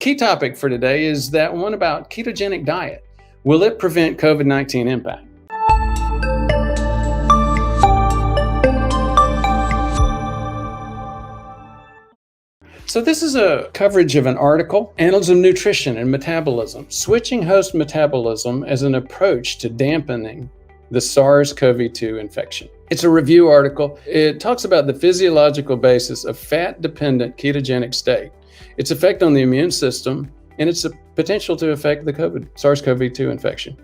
Key topic for today is that one about ketogenic diet. Will it prevent COVID-19 impact? So this is a coverage of an article, Annals of Nutrition and Metabolism, Switching Host Metabolism as an Approach to Dampening the SARS-CoV-2 Infection. It's a review article. It talks about the physiological basis of fat-dependent ketogenic state, its effect on the immune system, and its potential to affect the SARS-CoV-2 infection.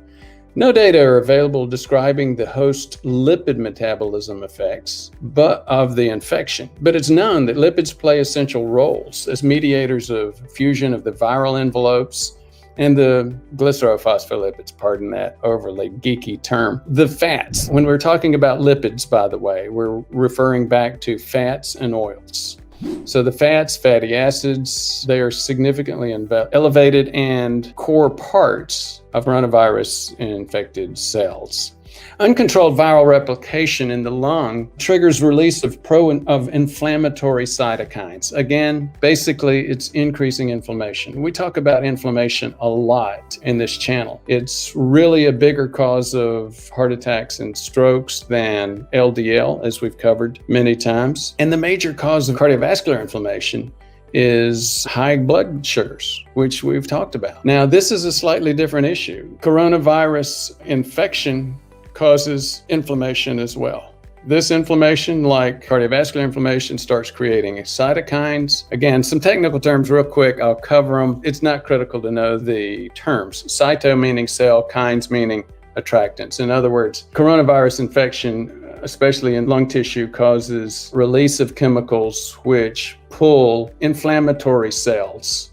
No data are available describing the host lipid metabolism effects of the infection, but it's known that lipids play essential roles as mediators of fusion of the viral envelopes and the glycerophospholipids, pardon that overly geeky term. The fats, when we're talking about lipids, by the way, we're referring back to fats and oils. So the fats, fatty acids, they are significantly elevated and core parts of coronavirus infected cells. Uncontrolled viral replication in the lung triggers release of inflammatory cytokines. Again, basically, it's increasing inflammation. We talk about inflammation a lot in this channel. It's really a bigger cause of heart attacks and strokes than LDL, as we've covered many times. And the major cause of cardiovascular inflammation is high blood sugars, which we've talked about. Now, this is a slightly different issue. Coronavirus infection causes inflammation as well. This inflammation, like cardiovascular inflammation, starts creating cytokines. Again, some technical terms real quick, I'll cover them. It's not critical to know the terms. Cyto meaning cell, kines meaning attractants. In other words, coronavirus infection, especially in lung tissue, causes release of chemicals which pull inflammatory cells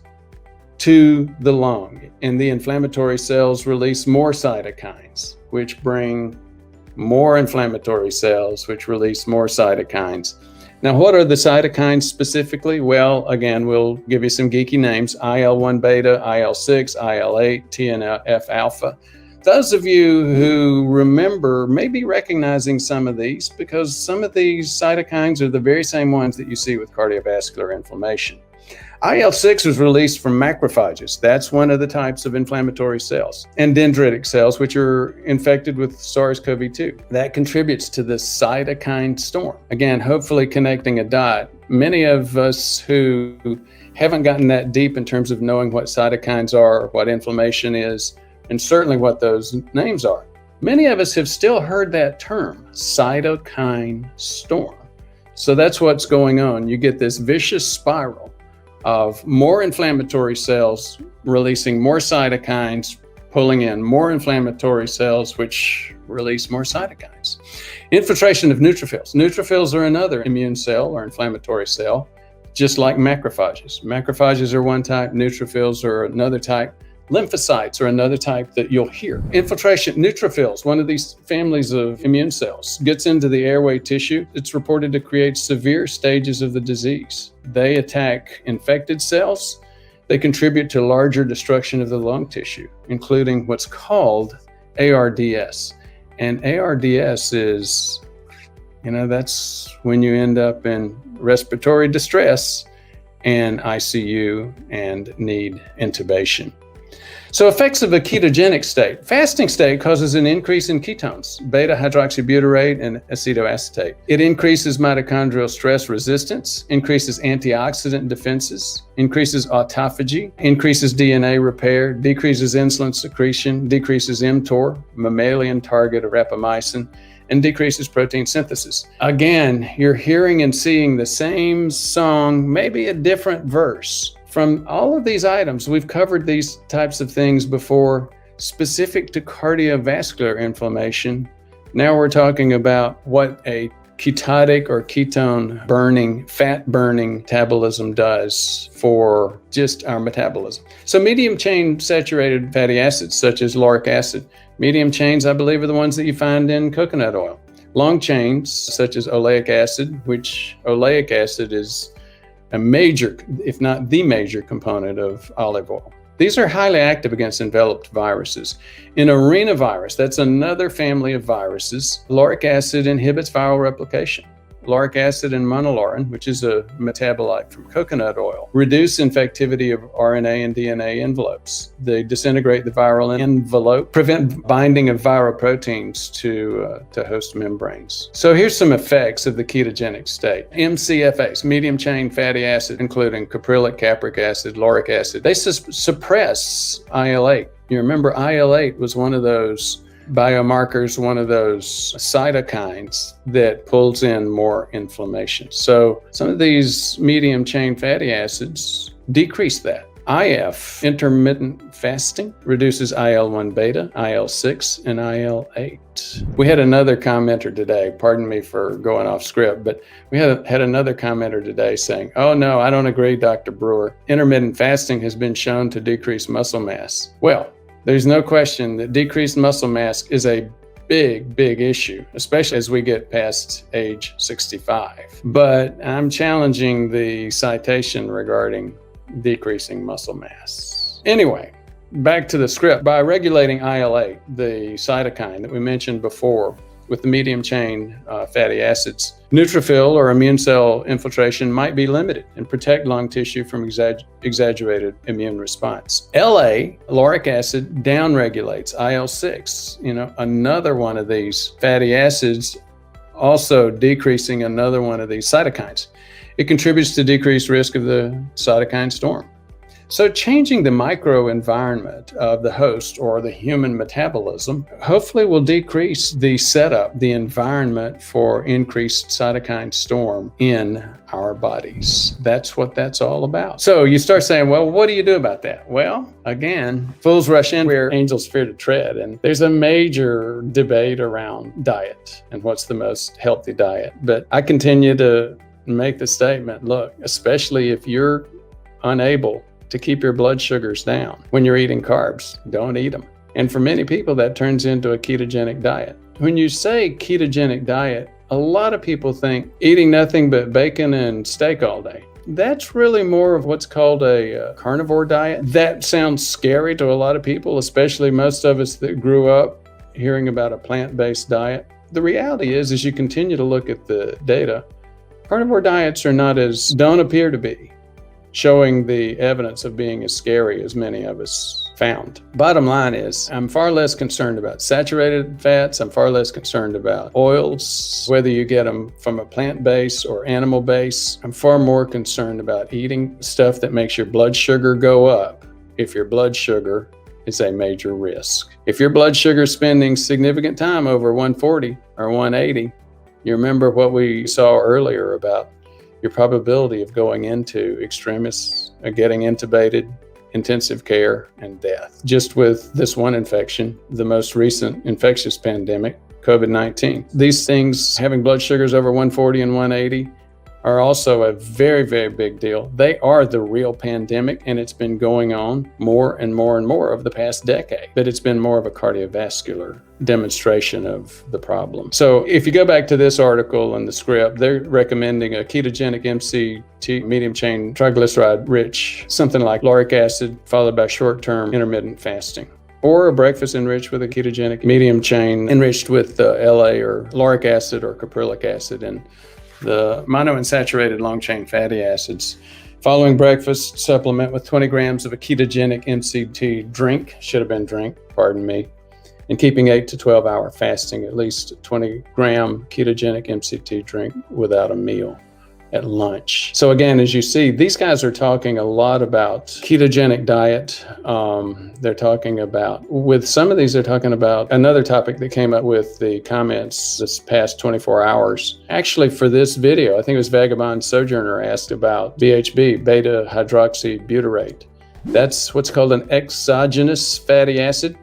to the lung. And the inflammatory cells release more cytokines, which bring more inflammatory cells, which release more cytokines. Now, what are the cytokines specifically? Well, again, we'll give you some geeky names: IL-1 beta, IL-6, IL-8, TNF alpha. Those of you who remember may be recognizing some of these because some of these cytokines are the very same ones that you see with cardiovascular inflammation. IL-6 is released from macrophages. That's one of the types of inflammatory cells, and dendritic cells, which are infected with SARS-CoV-2. That contributes to the cytokine storm. Again, hopefully connecting a dot. Many of us who haven't gotten that deep in terms of knowing what cytokines are, what inflammation is, and certainly what those names are. Many of us have still heard that term, cytokine storm. So that's what's going on. You get this vicious spiral of more inflammatory cells releasing more cytokines, pulling in more inflammatory cells, which release more cytokines. Infiltration of neutrophils. Neutrophils are another immune cell or inflammatory cell, just like macrophages. Macrophages are one type, neutrophils are another type. Lymphocytes are another type that you'll hear. Infiltration, neutrophils, one of these families of immune cells, gets into the airway tissue. It's reported to create severe stages of the disease. They attack infected cells. They contribute to larger destruction of the lung tissue, including what's called ARDS. And ARDS is, that's when you end up in respiratory distress and ICU and need intubation. So effects of a ketogenic state. Fasting state causes an increase in ketones, beta-hydroxybutyrate and acetoacetate. It increases mitochondrial stress resistance, increases antioxidant defenses, increases autophagy, increases DNA repair, decreases insulin secretion, decreases mTOR, mammalian target of rapamycin, and decreases protein synthesis. Again, you're hearing and seeing the same song, maybe a different verse. From all of these items, we've covered these types of things before, specific to cardiovascular inflammation. Now we're talking about what a ketotic or ketone burning, fat burning metabolism does for just our metabolism. So medium chain saturated fatty acids, such as lauric acid. Medium chains, I believe, are the ones that you find in coconut oil. Long chains, such as oleic acid, which oleic acid is a major, if not the major component of olive oil. These are highly active against enveloped viruses. In arenavirus, that's another family of viruses, lauric acid inhibits viral replication. lauric acid and monolaurin, which is a metabolite from coconut oil, reduce infectivity of RNA and DNA envelopes. They disintegrate the viral envelope, prevent binding of viral proteins to host membranes. So here's some effects of the ketogenic state. MCFAs, medium chain fatty acid, including caprylic, capric acid, lauric acid, they suppress IL-8. You remember IL-8 was one of those biomarkers, one of those cytokines that pulls in more inflammation. So some of these medium chain fatty acids decrease that. IF, intermittent fasting, reduces IL-1 beta, IL-6, and IL-8. We had another commenter today, pardon me for going off script, but we had another commenter today saying, oh no, I don't agree, Dr. Brewer. Intermittent fasting has been shown to decrease muscle mass. Well, there's no question that decreased muscle mass is a big issue, especially as we get past age 65. But I'm challenging the citation regarding decreasing muscle mass. Anyway, back to the script. By regulating IL-8, the cytokine that we mentioned before, with the medium chain fatty acids, neutrophil or immune cell infiltration might be limited and protect lung tissue from exaggerated immune response. LA, lauric acid, downregulates IL-6, another one of these fatty acids, also decreasing another one of these cytokines. It contributes to decreased risk of the cytokine storm. So changing the microenvironment of the host or the human metabolism hopefully will decrease the setup, the environment for increased cytokine storm in our bodies. That's what that's all about. So you start saying, well, what do you do about that? Well, again, fools rush in where angels fear to tread. And there's a major debate around diet and what's the most healthy diet. But I continue to make the statement, look, especially if you're unable to keep your blood sugars down when you're eating carbs, don't eat them. And for many people, that turns into a ketogenic diet. When you say ketogenic diet, a lot of people think eating nothing but bacon and steak all day. That's really more of what's called a carnivore diet. That sounds scary to a lot of people, especially most of us that grew up hearing about a plant-based diet. The reality is, as you continue to look at the data, carnivore diets don't appear to be showing the evidence of being as scary as many of us found. Bottom line is, I'm far less concerned about saturated fats. I'm far less concerned about oils, whether you get them from a plant base or animal base. I'm far more concerned about eating stuff that makes your blood sugar go up if your blood sugar is a major risk. If your blood sugar is spending significant time over 140 or 180, you remember what we saw earlier about your probability of going into extremis, getting intubated, intensive care, and death. Just with this one infection, the most recent infectious pandemic, COVID-19. These things, having blood sugars over 140 and 180, are also a very big deal. They are the real pandemic, and it's been going on more and more over the past decade. But it's been more of a cardiovascular demonstration of the problem. So if you go back to this article and the script, they're recommending a ketogenic MCT, medium chain triglyceride rich, something like lauric acid, followed by short-term intermittent fasting. Or a breakfast enriched with a ketogenic medium chain enriched with LA or lauric acid or caprylic acid and the monounsaturated long-chain fatty acids. Following breakfast, supplement with 20 grams of a ketogenic MCT drink, and keeping 8 to 12 hour fasting, at least 20 gram ketogenic MCT drink without a meal at lunch. So again, as you see, these guys are talking a lot about ketogenic diet. They're talking about, with some of these, they're talking about another topic that came up with the comments this past 24 hours. Actually, for this video, I think it was Vagabond Sojourner asked about BHB, beta hydroxybutyrate. That's what's called an exogenous fatty acid.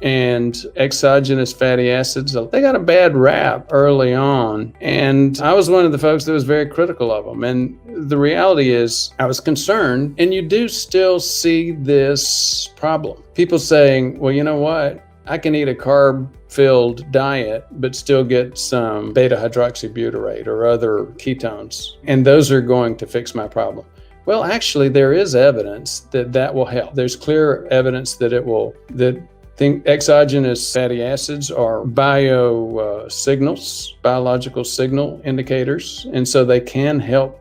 And exogenous fatty acids, they got a bad rap early on. And I was one of the folks that was very critical of them. And the reality is, I was concerned, and you do still see this problem. People saying, well, you know what? I can eat a carb-filled diet, but still get some beta hydroxybutyrate or other ketones. And those are going to fix my problem. Well, actually, there is evidence that will help. There's clear evidence that Think exogenous fatty acids are biological signal indicators, and so they can help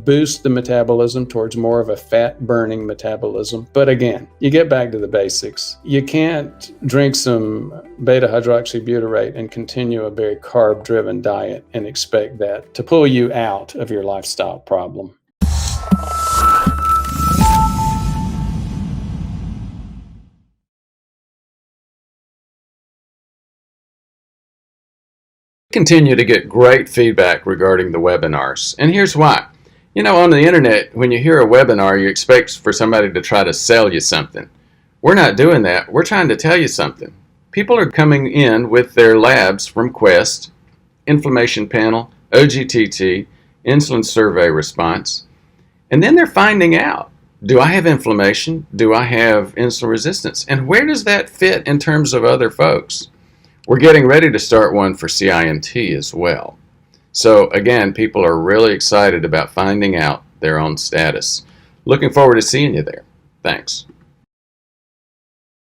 boost the metabolism towards more of a fat-burning metabolism. But again, you get back to the basics. You can't drink some beta-hydroxybutyrate and continue a very carb-driven diet and expect that to pull you out of your lifestyle problem. Continue to get great feedback regarding the webinars, and here's why. On the internet, when you hear a webinar, you expect for somebody to try to sell you something. We're not doing that. We're trying to tell you something. People are coming in with their labs from Quest, inflammation panel, OGTT, insulin survey response, and then they're finding out, do I have inflammation? Do I have insulin resistance? And where does that fit in terms of other folks? We're getting ready to start one for CINT as well. So again, people are really excited about finding out their own status. Looking forward to seeing you there. Thanks.